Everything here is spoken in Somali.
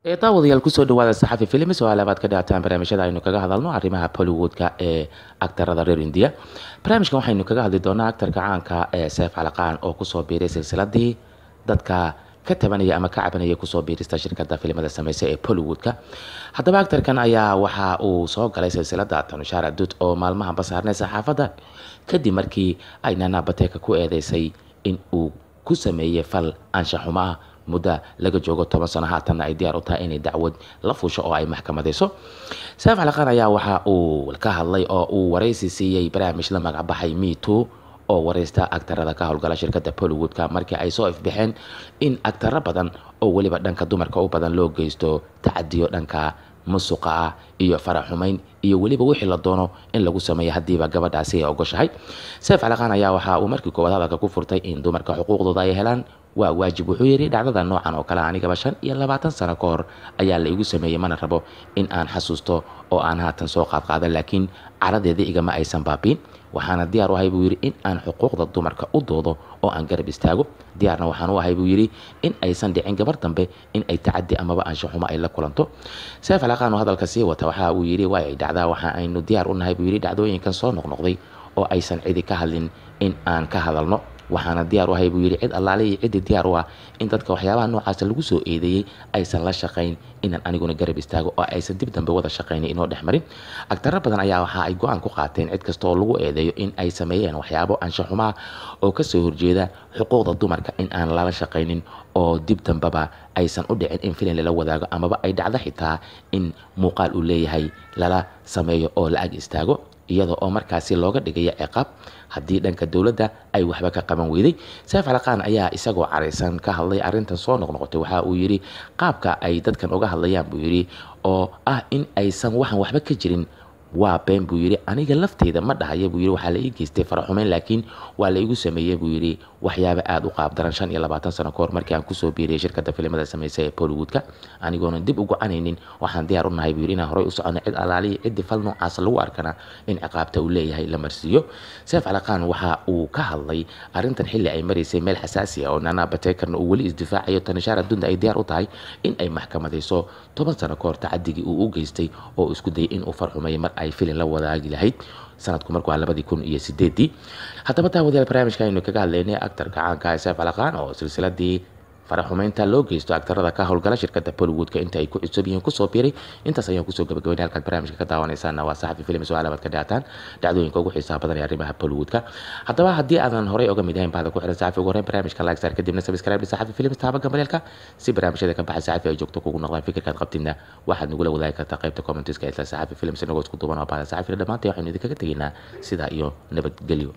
daawadayaal kusoo dhawaada saxafi films oo alabaad ka dhaataan barnaamijyada aynu kaga hadalno arrimaha Bollywoodka ee aktarada reer India. Barnaamijkan waxaynu kaga hadli doonaa aktarka caanka ee Saif Ali Khan oo kusoo biiray silsiladii dadka ka tabanaya ama ka cabanaya kusoo biirista shirkadda filimada sameysay ee Bollywoodka. Haddaba aktarkan ayaa waxa uu soo galay silsiladda Tanushara Dutt oo maalmahan basaarnay saxaafadda kadib markii ay Nana Patekar ku eedeysay in uu ku sameeyay fal anshax xumo ah muddo laga joogo 10 sano haatanna ay diyaar u tahay inay dacwad la fuusho oo ay maxkamadeyso. Saif Ali Khan ayaa waxa uu ka hadlay oo uu wareysi siiyay barnaamij la magac baxay Me Too oo wareysta aktarada ka howlgala shirkadda Bollywoodka markii ay soo ifbixeen in aktara badan oo waliba dhanka dumarka u badan loo geysto tacadiyo dhanka musuqa ah iyo faraxumeyn iyo waliba wixii la doono in lagu sameeyo hadiiba gabadhaasi ay ogoshahay. Saif Ali Khan ayaa waxa uu markii koowaad hadalka ku furtay in dumarka xuquuqdooda ay helaan waa waajib. Wuxuu yiri dhacdada noocan oo kale aniga 25 sano ka hor ayaa la igu sameeyay, mana rabo in aan xasuusto oo aan haatan soo qaad laakiin caradeeda igama aysan baabin. waxaana diyaar u ahay buu yiri in aan xuquuqda dumarka u doodo oo aan garab istaago. diyaarna waxaan u ahay buu yiri in aysan dhicin gabar dambe in ay tacadi amaba anshax xumo ay la kulanto. Saif Ali Khan oo hadalka sii wata waxa uu yiri waa ay dhacdaa, waxa aynu diyaar u nahay buu yiri dhacdooyinkan soo noqnoqday oo aysan cidi ka hadlin in aan ka hadalno. waxaana diyaar u ahay buu yiri cid allaale iyo cid diyaar u ah in dadka waxyaabaha noocaas lagu soo eedeeyay aysan la shaqayn inaan aniguna garab istaago oo aysan dib dambe wada shaqayn inoo dhexmarin. Aktar badan ayaa waxa ay go'aan ku qaateen cid kasta oo lagu eedeeyo in ay sameeyeen waxyaabo anshax xumo oo ka soo horjeeda xuquuqda dumarka in aan la shaqaynin oo dib dambaba aysan u dhicin in filim la wadaago amaba ay dhacdo xitaa in muuqaal uu leeyahay lala sameeyo oo la ag istaago iyadoo oo markaasi looga dhigaya ciqaab haddii dhanka dawladda ay waxba ka qaban weyday. Saif Ali Khan ayaa isagoo careysan ka hadlay arrintan soo noqnoqotay. waxa uu yiri qaabka ay dadkan uga hadlayaan buu yiri oo ah in aysan waxba ka jirin waa been buu yiri. aniga lafteyda ma dhahayo buu yiri waxa la ii geystay faraxumeyn laakiin waa la igu sameeyay buu yiri waxyaabo aad u qaab daran 25 sano ka hor markii aan kusoo biiriyay shirkadda filimada sameysay ee Bollywoodka. anigoona dib ugu canaynin waxaan diyaar u nahay buu yiri inaan horey u socono cid alaali cid fal noocaas lagu arkana in ciqaabta uu leeyahay la marsiyo. Saif Ali Khan waxa uu ka hadlay arrintan xilli ay mareysay meel xasaasi ah oo Nana Patekar uu wali isdifaacayo Tanushara Dutt ay diyaar u tahay in ay maxkamadeyso 10 sano ka hor tacadigi uu u geystay oo isku day in uu farxumeeyo mar ay filim la wadaagi lahayd sanadku markuu 2008. haddaba daawadayaal barnaamijka aynu kaga hadlaynay aktarka caanka ah Saif Ali Khan oo silsiladii faraxumeynta loo geysto aktarada ka howlgala shirkadda Bollywoodka inta ay ku cusub yihiin kusoo biiray. intaas ayaan kusoo gabagabeynay halkan barnaamijka ka daawanaysaana waa saxafi films oo alabaad ka dhaataan dhacdooyinka ugu xiisaha badan ee arrimaha Bollywoodka. haddaba haddii aadan horey uga mid ahayn baad ku xiran saxafi ugu horreyn barnaamijka like saar kadibna subscribe saxafi films taaba gambalelka si barnaamijyada ka baxay saxafi ay joogto kugu noqdaan fikirkaad qabtidna waxaad nagula wadaagi kartaa qaybta comments-ka ee saxafi films inagoo isku duuban oo baada saxafi dhamaantay waxaynu idinkaga tegaynaa sidaa iyo nabadgelyo.